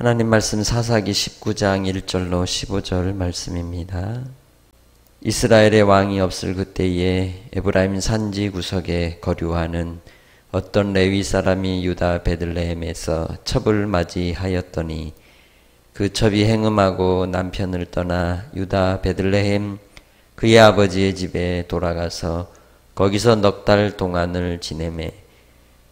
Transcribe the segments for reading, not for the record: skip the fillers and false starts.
하나님 말씀 사사기 19장 1절로 15절 말씀입니다. 이스라엘의 왕이 없을 그때에 에브라임 산지 구석에 거류하는 어떤 레위 사람이 유다 베들레헴에서 첩을 맞이하였더니 그 첩이 행음하고 남편을 떠나 유다 베들레헴 그의 아버지의 집에 돌아가서 거기서 넉 달 동안을 지내매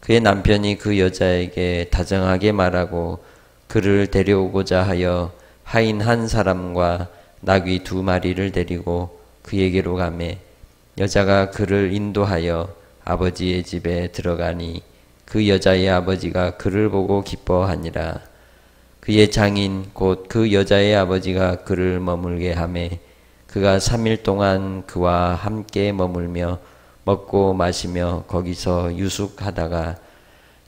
그의 남편이 그 여자에게 다정하게 말하고 그를 데려오고자 하여 하인 한 사람과 나귀 2마리를 데리고 그에게로 가매 여자가 그를 인도하여 아버지의 집에 들어가니 그 여자의 아버지가 그를 보고 기뻐하니라. 그의 장인 곧 그 여자의 아버지가 그를 머물게 하매 그가 3일 동안 그와 함께 머물며 먹고 마시며 거기서 유숙하다가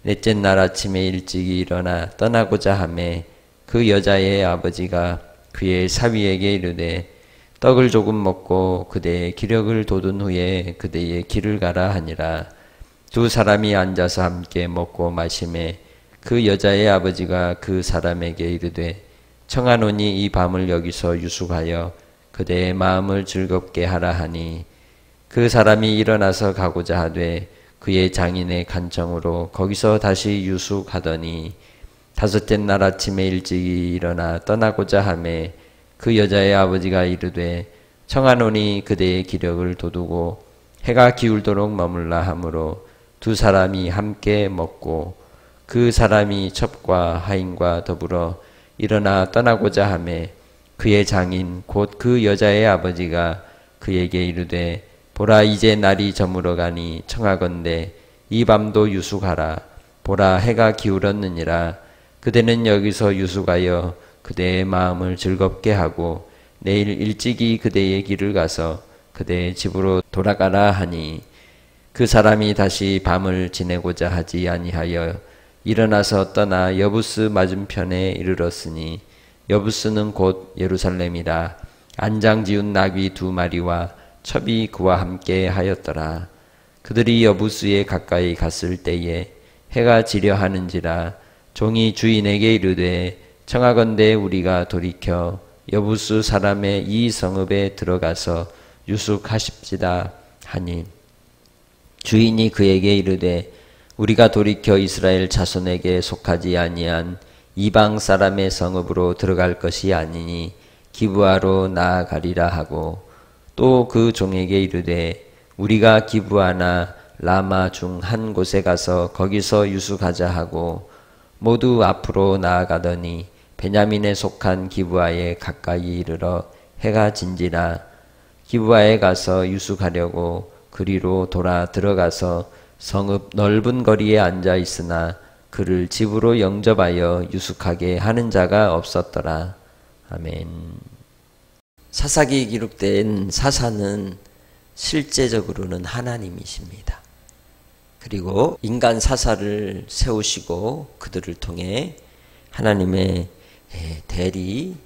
넷째 날 아침에 일찍이 일어나 떠나고자 하매 그 여자의 아버지가 그의 사위에게 이르되 떡을 조금 먹고 그대의 기력을 돋운 후에 그대의 길을 가라 하니라. 두 사람이 앉아서 함께 먹고 마시매 그 여자의 아버지가 그 사람에게 이르되 청하노니 이 밤을 여기서 유숙하여 그대의 마음을 즐겁게 하라 하니 그 사람이 일어나서 가고자 하되 그의 장인의 간청으로 거기서 다시 유숙하더니 5째 날 아침에 일찍이 일어나 떠나고자 하매 그 여자의 아버지가 이르되 청하노니 그대의 기력을 돋우고 해가 기울도록 머물라 하므로 두 사람이 함께 먹고 그 사람이 첩과 하인과 더불어 일어나 떠나고자 하매 그의 장인 곧 그 여자의 아버지가 그에게 이르되 보라 이제 날이 저물어 가니 청하건대 이 밤도 유숙하라. 보라 해가 기울었느니라. 그대는 여기서 유숙하여 그대의 마음을 즐겁게 하고 내일 일찍이 그대의 길을 가서 그대의 집으로 돌아가라 하니 그 사람이 다시 밤을 지내고자 하지 아니하여 일어나서 떠나 여부스 맞은편에 이르렀으니 여부스는 곧 예루살렘이라. 안장 지운 나귀 2마리와 첩이 그와 함께 하였더라. 그들이 여부스에 가까이 갔을 때에 해가 지려 하는지라. 종이 주인에게 이르되 청하건대 우리가 돌이켜 여부스 사람의 이 성읍에 들어가서 유숙하십시다 하니 주인이 그에게 이르되 우리가 돌이켜 이스라엘 자손에게 속하지 아니한 이방 사람의 성읍으로 들어갈 것이 아니니 기브아로 나아가리라 하고 또 그 종에게 이르되 우리가 기브아나 라마 중 한 곳에 가서 거기서 유숙하자 하고 모두 앞으로 나아가더니 베냐민에 속한 기브아에 가까이 이르러 해가 진지라. 기브아에 가서 유숙하려고 그리로 돌아 들어가서 성읍 넓은 거리에 앉아 있으나 그를 집으로 영접하여 유숙하게 하는 자가 없었더라. 아멘. 사사기에 기록된 사사는 실제적으로는 하나님이십니다. 그리고 인간 사사를 세우시고 그들을 통해 하나님의 대리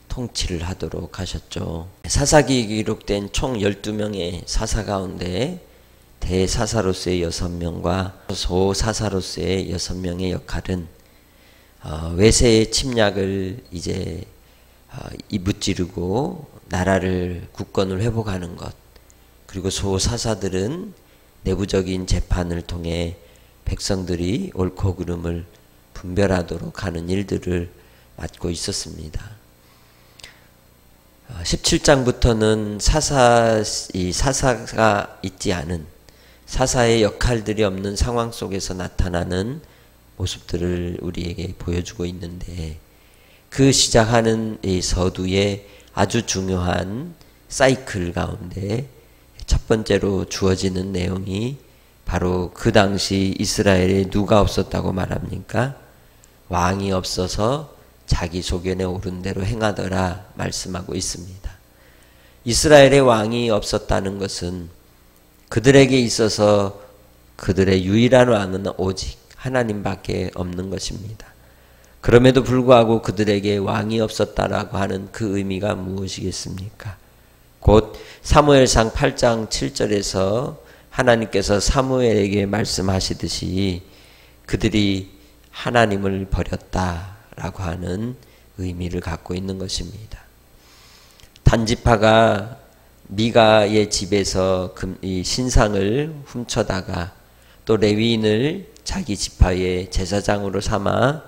통치를 하도록 하셨죠. 사사기에 기록된 총 12명의 사사 가운데 대사사로서의 6명과 소사사로서의 6명의 역할은 외세의 침략을 이제 무찌르고 나라를 국권을 회복하는 것, 그리고 소사사들은 내부적인 재판을 통해 백성들이 옳고 그름을 분별하도록 하는 일들을 맡고 있었습니다. 17장부터는 사사가 있지 않은 사사의 역할들이 없는 상황 속에서 나타나는 모습들을 우리에게 보여주고 있는데 그 시작하는 이 서두의 아주 중요한 사이클 가운데 첫 번째로 주어지는 내용이 바로 그 당시 이스라엘에 누가 없었다고 말합니까? 왕이 없어서 자기 소견에 오른 대로 행하더라 말씀하고 있습니다. 이스라엘의 왕이 없었다는 것은 그들에게 있어서 그들의 유일한 왕은 오직 하나님밖에 없는 것입니다. 그럼에도 불구하고 그들에게 왕이 없었다라고 하는 그 의미가 무엇이겠습니까? 곧 사무엘상 8장 7절에서 하나님께서 사무엘에게 말씀하시듯이 그들이 하나님을 버렸다 라고 하는 의미를 갖고 있는 것입니다. 단지파가 미가의 집에서 이 신상을 훔쳐다가 또 레위인을 자기 지파의 제사장으로 삼아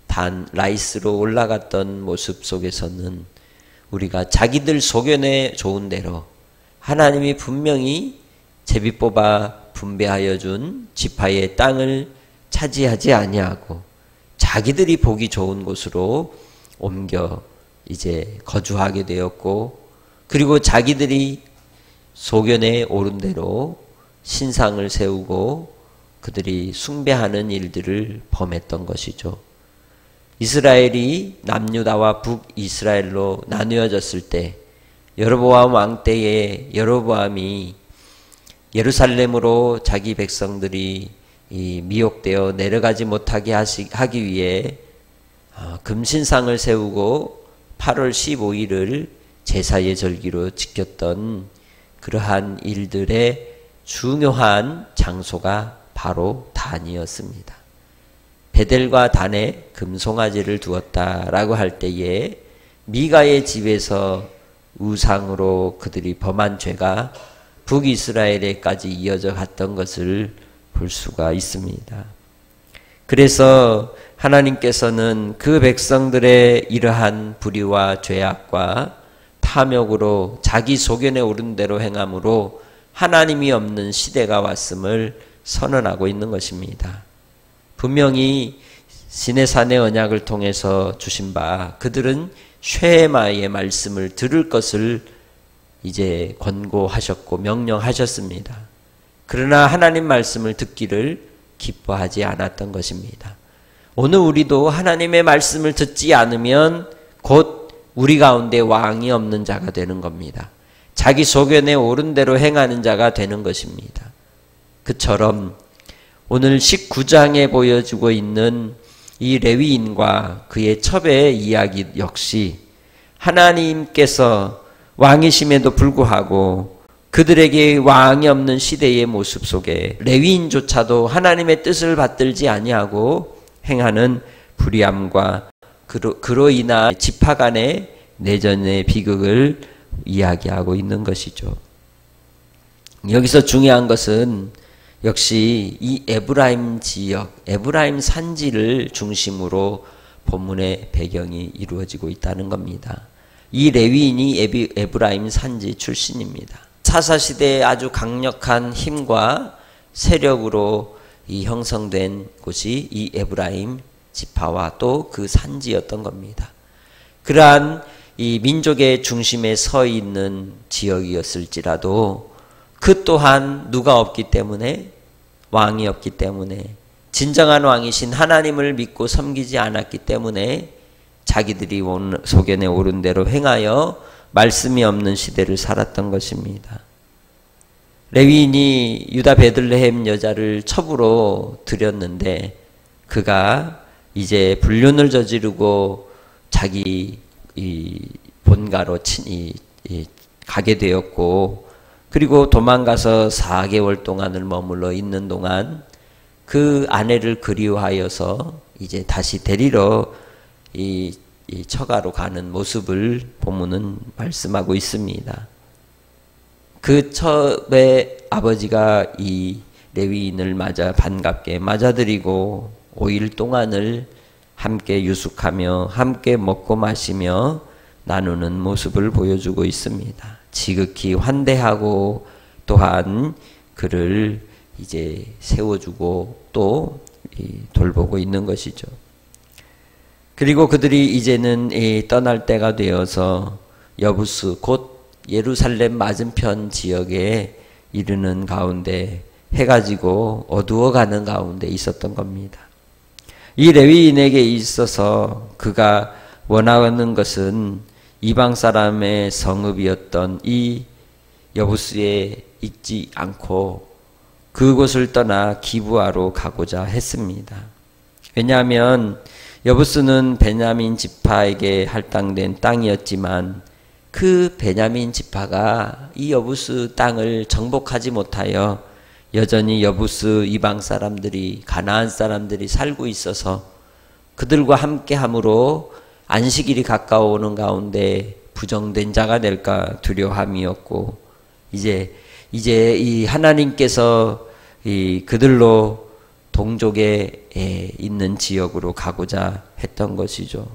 단 라이스로 올라갔던 모습 속에서는 우리가 자기들 소견에 좋은 대로 하나님이 분명히 제비 뽑아 분배하여 준 지파의 땅을 차지하지 아니하고 자기들이 보기 좋은 곳으로 옮겨 이제 거주하게 되었고, 그리고 자기들이 소견에 오른 대로 신상을 세우고 그들이 숭배하는 일들을 범했던 것이죠. 이스라엘이 남유다와 북이스라엘로 나누어졌을 때 여로보암 왕 때에 여로보암이 예루살렘으로 자기 백성들이 미혹되어 내려가지 못하게 하기 위해 금신상을 세우고 8월 15일을 제사의 절기로 지켰던 그러한 일들의 중요한 장소가 바로 단이었습니다. 베델과 단에 금송아지를 두었다라고 할 때에 미가의 집에서 우상으로 그들이 범한 죄가 북이스라엘에까지 이어져 갔던 것을 볼 수가 있습니다. 그래서 하나님께서는 그 백성들의 이러한 불의와 죄악과 탐욕으로 자기 소견에 오른 대로 행함으로 하나님이 없는 시대가 왔음을 선언하고 있는 것입니다. 분명히 시내산의 언약을 통해서 주신 바 그들은 쉐마의 말씀을 들을 것을 이제 권고하셨고 명령하셨습니다. 그러나 하나님 말씀을 듣기를 기뻐하지 않았던 것입니다. 오늘 우리도 하나님의 말씀을 듣지 않으면 곧 우리 가운데 왕이 없는 자가 되는 겁니다. 자기 소견에 오른 대로 행하는 자가 되는 것입니다. 그처럼 오늘 19장에 보여주고 있는 이 레위인과 그의 첩의 이야기 역시 하나님께서 왕이심에도 불구하고 그들에게 왕이 없는 시대의 모습 속에 레위인조차도 하나님의 뜻을 받들지 아니하고 행하는 불의함과 그로 인한 지파 간의 내전의 비극을 이야기하고 있는 것이죠. 여기서 중요한 것은 역시 이 에브라임 지역, 에브라임 산지를 중심으로 본문의 배경이 이루어지고 있다는 겁니다. 이 레위인이 에브라임 산지 출신입니다. 사사시대에 아주 강력한 힘과 세력으로 이 형성된 곳이 이 에브라임 지파와 또 그 산지였던 겁니다. 그러한 이 민족의 중심에 서 있는 지역이었을지라도 그 또한 누가 없기 때문에, 왕이 없기 때문에, 진정한 왕이신 하나님을 믿고 섬기지 않았기 때문에 자기들이 소견에 오른 대로 행하여 말씀이 없는 시대를 살았던 것입니다. 레위인이 유다 베들레헴 여자를 첩으로 들였는데 그가 이제 불륜을 저지르고 자기 이 본가로 가게 되었고, 그리고 도망가서 4개월 동안을 머물러 있는 동안 그 아내를 그리워하여서 이제 다시 데리러 이 처가로 가는 모습을 본문은 말씀하고 있습니다. 그 첩의 아버지가 이 레위인을 반갑게 맞아들이고 5일 동안을 함께 유숙하며 함께 먹고 마시며 나누는 모습을 보여주고 있습니다. 지극히 환대하고 또한 그를 이제 세워주고 또 돌보고 있는 것이죠. 그리고 그들이 이제는 떠날 때가 되어서 여부스 곧 예루살렘 맞은편 지역에 이르는 가운데 해가 지고 어두워가는 가운데 있었던 겁니다. 이 레위인에게 있어서 그가 원하는 것은 이방 사람의 성읍이었던 이 여부스에 있지 않고 그곳을 떠나 기브아로 가고자 했습니다. 왜냐하면 여부스는 베냐민 지파에게 할당된 땅이었지만 그 베냐민 지파가 이 여부스 땅을 정복하지 못하여 여전히 여부스 이방 사람들이, 가나안 사람들이 살고 있어서 그들과 함께함으로 안식일이 가까워오는 가운데 부정된 자가 될까 두려움이었고, 이제 이 하나님께서 그들로 동족에 있는 지역으로 가고자 했던 것이죠.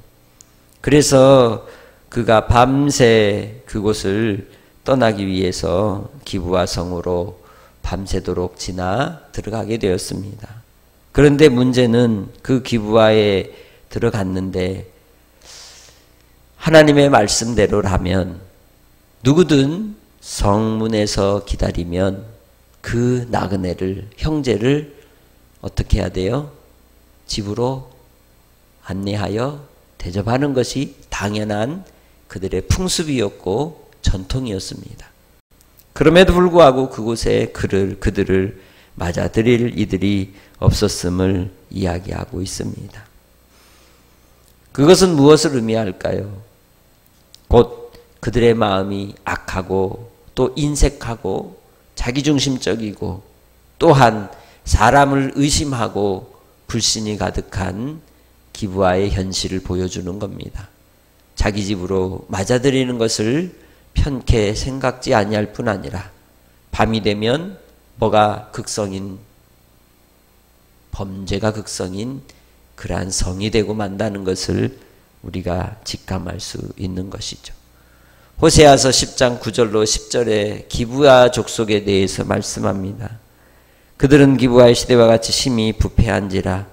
그래서 그가 밤새 그곳을 떠나기 위해서 기브아 성으로 밤새도록 지나 들어가게 되었습니다. 그런데 문제는 그 기브아에 들어갔는데 하나님의 말씀대로라면 누구든 성문에서 기다리면 그 나그네를, 형제를 어떻게 해야 돼요? 집으로 안내하여 대접하는 것이 당연한 그들의 풍습이었고 전통이었습니다. 그럼에도 불구하고 그곳에 그들을 맞아들일 이들이 없었음을 이야기하고 있습니다. 그것은 무엇을 의미할까요? 곧 그들의 마음이 악하고 또 인색하고 자기중심적이고 또한 사람을 의심하고 불신이 가득한 기브아의 현실을 보여주는 겁니다. 자기 집으로 맞아들이는 것을 편케 생각지 아니할 뿐 아니라 밤이 되면 뭐가 극성인, 범죄가 극성인 그러한 성이 되고 만다는 것을 우리가 직감할 수 있는 것이죠. 호세아서 10장 9절로 10절에 기브아 족속에 대해서 말씀합니다. 그들은 기브아의 시대와 같이 심히 부패한지라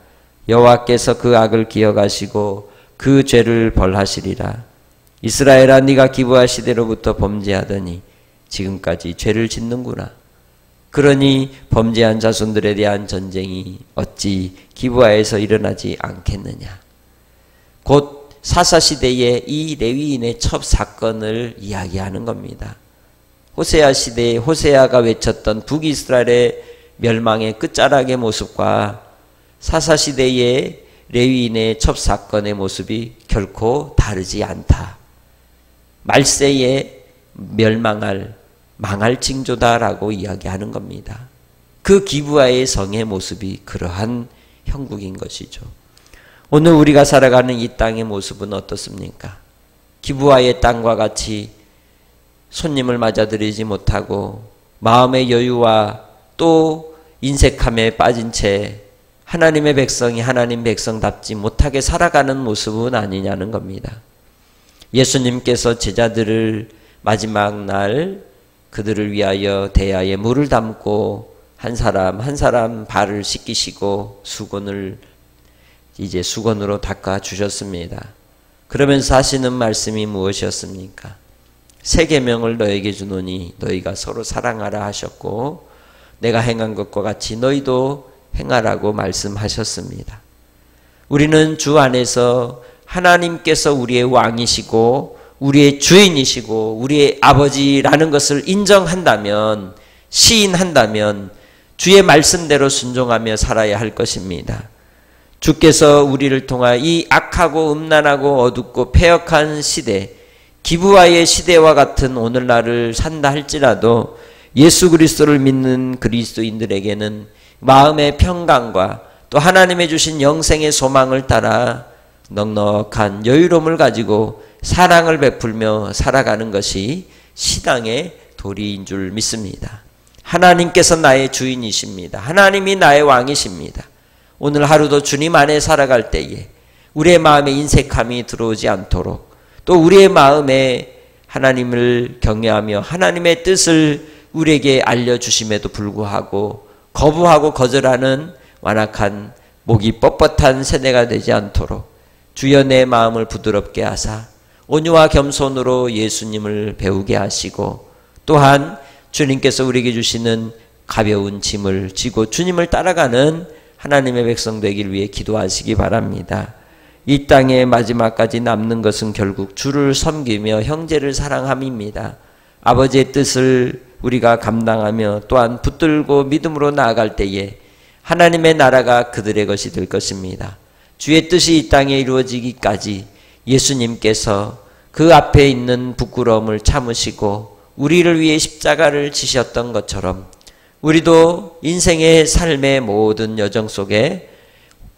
여호와께서 그 악을 기억하시고 그 죄를 벌하시리라. 이스라엘아, 네가 기브아 시대로부터 범죄하더니 지금까지 죄를 짓는구나. 그러니 범죄한 자손들에 대한 전쟁이 어찌 기브아에서 일어나지 않겠느냐. 곧 사사시대의 이 레위인의 첩 사건을 이야기하는 겁니다. 호세아 시대에 호세아가 외쳤던 북이스라엘의 멸망의 끝자락의 모습과 사사시대의 레위인의 첩 사건의 모습이 결코 다르지 않다. 말세에 망할 징조다라고 이야기하는 겁니다. 그 기브아의 성의 모습이 그러한 형국인 것이죠. 오늘 우리가 살아가는 이 땅의 모습은 어떻습니까? 기브아의 땅과 같이 손님을 맞아들이지 못하고 마음의 여유와 또 인색함에 빠진 채 하나님의 백성이 하나님 백성답지 못하게 살아가는 모습은 아니냐는 겁니다. 예수님께서 제자들을 마지막 날 그들을 위하여 대야에 물을 담고 한 사람 한 사람 발을 씻기시고 수건으로 닦아 주셨습니다. 그러면서 하시는 말씀이 무엇이었습니까? 새 계명을 너에게 주노니 너희가 서로 사랑하라 하셨고 내가 행한 것과 같이 너희도 행하라고 말씀하셨습니다. 우리는 주 안에서 하나님께서 우리의 왕이시고 우리의 주인이시고 우리의 아버지라는 것을 인정한다면, 시인한다면 주의 말씀대로 순종하며 살아야 할 것입니다. 주께서 우리를 통하 이 악하고 음란하고 어둡고 패역한 시대, 기브아의 시대와 같은 오늘날을 산다 할지라도 예수 그리스도를 믿는 그리스도인들에게는 마음의 평강과 또 하나님의 주신 영생의 소망을 따라 넉넉한 여유로움을 가지고 사랑을 베풀며 살아가는 것이 신앙의 도리인 줄 믿습니다. 하나님께서 나의 주인이십니다. 하나님이 나의 왕이십니다. 오늘 하루도 주님 안에 살아갈 때에 우리의 마음에 인색함이 들어오지 않도록, 또 우리의 마음에 하나님을 경외하며 하나님의 뜻을 우리에게 알려주심에도 불구하고 거부하고 거절하는 완악한 목이 뻣뻣한 세대가 되지 않도록 주여 내 마음을 부드럽게 하사 온유와 겸손으로 예수님을 배우게 하시고, 또한 주님께서 우리에게 주시는 가벼운 짐을 지고 주님을 따라가는 하나님의 백성 되길 위해 기도하시기 바랍니다. 이 땅에 마지막까지 남는 것은 결국 주를 섬기며 형제를 사랑함입니다. 아버지의 뜻을 우리가 감당하며 또한 붙들고 믿음으로 나아갈 때에 하나님의 나라가 그들의 것이 될 것입니다. 주의 뜻이 이 땅에 이루어지기까지 예수님께서 그 앞에 있는 부끄러움을 참으시고 우리를 위해 십자가를 지셨던 것처럼 우리도 인생의 삶의 모든 여정 속에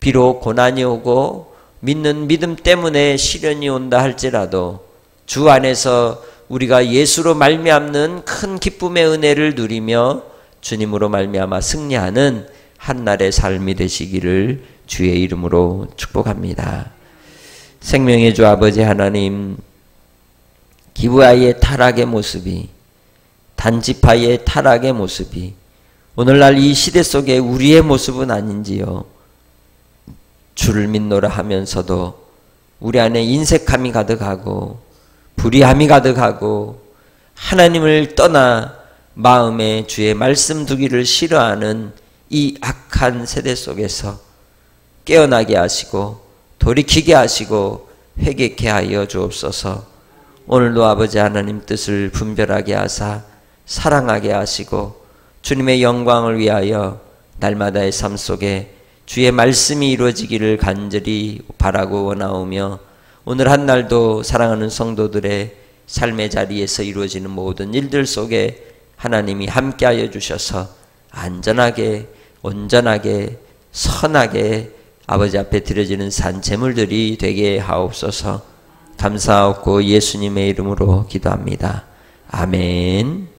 비록 고난이 오고 믿는 믿음 때문에 시련이 온다 할지라도 주 안에서 우리가 예수로 말미암는 큰 기쁨의 은혜를 누리며 주님으로 말미암아 승리하는 한날의 삶이 되시기를 주의 이름으로 축복합니다. 생명의 주 아버지 하나님, 기브아의 타락의 모습이, 단지파의 타락의 모습이 오늘날 이 시대 속에 우리의 모습은 아닌지요. 주를 믿노라 하면서도 우리 안에 인색함이 가득하고 불의함이 가득하고 하나님을 떠나 마음에 주의 말씀 두기를 싫어하는 이 악한 세대 속에서 깨어나게 하시고 돌이키게 하시고 회개케 하여 주옵소서. 오늘도 아버지 하나님 뜻을 분별하게 하사 사랑하게 하시고 주님의 영광을 위하여 날마다의 삶 속에 주의 말씀이 이루어지기를 간절히 바라고 원하오며 오늘 한 날도 사랑하는 성도들의 삶의 자리에서 이루어지는 모든 일들 속에 하나님이 함께하여 주셔서 안전하게 온전하게 선하게 아버지 앞에 드려지는 산재물들이 되게 하옵소서. 감사하고 예수님의 이름으로 기도합니다. 아멘.